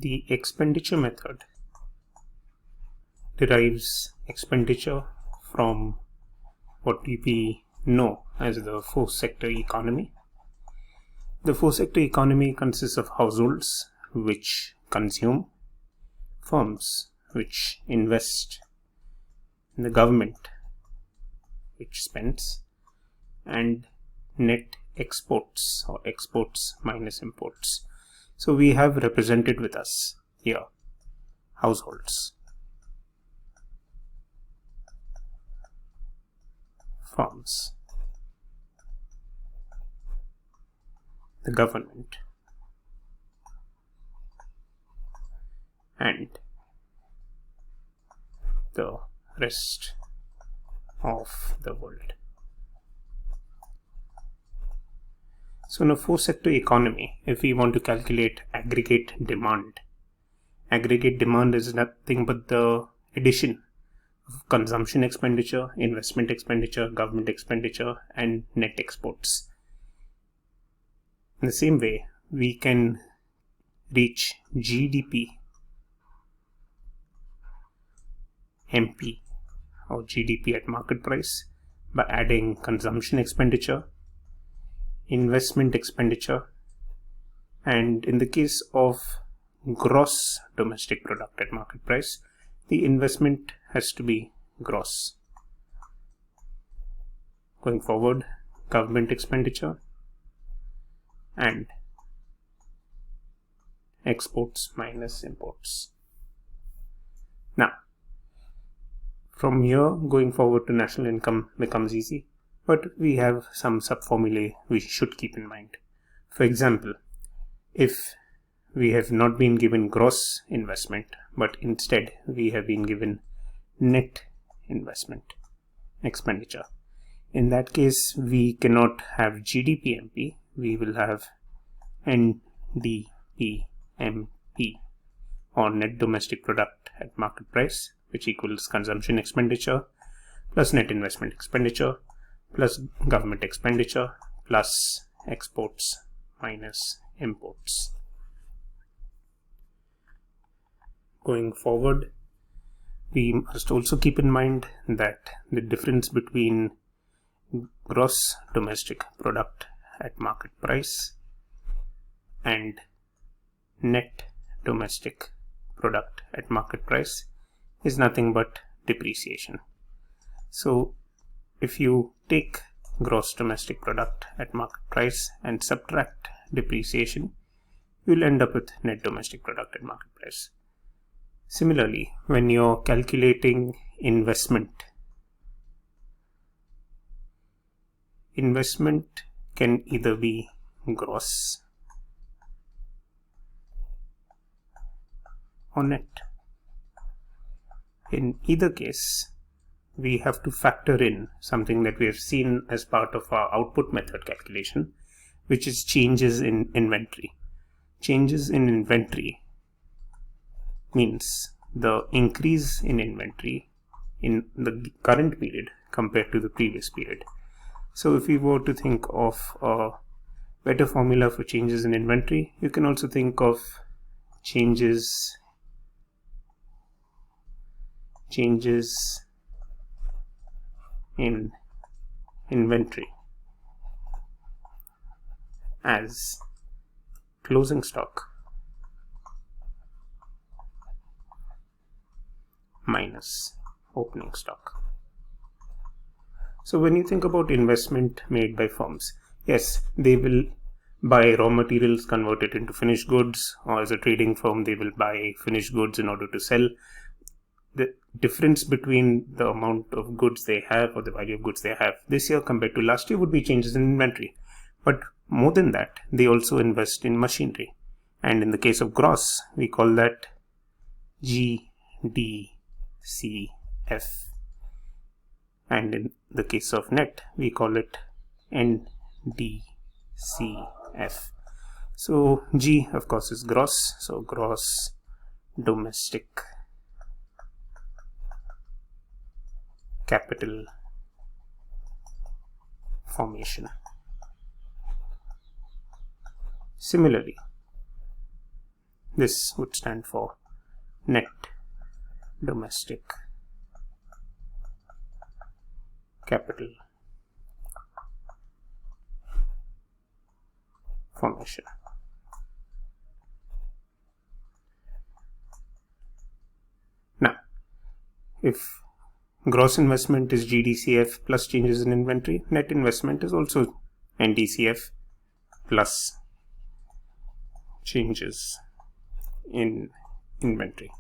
The expenditure method derives expenditure from what we know as the four-sector economy. The four-sector economy consists of households which consume, firms which invest, the government which spends, and net exports or exports minus imports. So we have represented with us here households, firms, the government, and the rest of the world. So in a four-sector economy, if we want to calculate aggregate demand is nothing but the addition of consumption expenditure, investment expenditure, government expenditure, and net exports. In the same way, we can reach GDP, MP, or GDP at market price by adding consumption expenditure, investment expenditure, and in the case of gross domestic product at market price, the investment has to be gross. Going forward, government expenditure and exports minus imports. Now, from here going forward to national income becomes easy, but we have some sub-formulae we should keep in mind. For example, if we have not been given gross investment, but instead we have been given net investment expenditure, in that case we cannot have GDP-MP, we will have NDP-MP, or net domestic product at market price, which equals consumption expenditure plus net investment expenditure plus government expenditure plus exports minus imports. Going forward, we must also keep in mind that the difference between gross domestic product at market price and net domestic product at market price is nothing but depreciation. So if you take gross domestic product at market price and subtract depreciation, you will end up with net domestic product at market price. Similarly, when you're calculating investment can either be gross or net. In either case, we have to factor in something that we have seen as part of our output method calculation, which is changes in inventory. Changes in inventory means the increase in inventory in the current period compared to the previous period. So if we were to think of a better formula for changes in inventory, you can also think of changes in inventory as closing stock minus opening stock. So when you think about investment made by firms, yes, they will buy raw materials, convert it into finished goods, or as a trading firm they will buy finished goods in order to sell. The difference between the amount of goods they have or the value of goods they have this year compared to last year would be changes in inventory. But more than that, they also invest in machinery. And in the case of gross, we call that GDCF. And in the case of net, we call it NDCF. So G, of course, is gross. So gross domestic capital formation. This would stand for net domestic capital formation. Now, if gross investment is GDCF plus changes in inventory, net investment is also NDCF plus changes in inventory.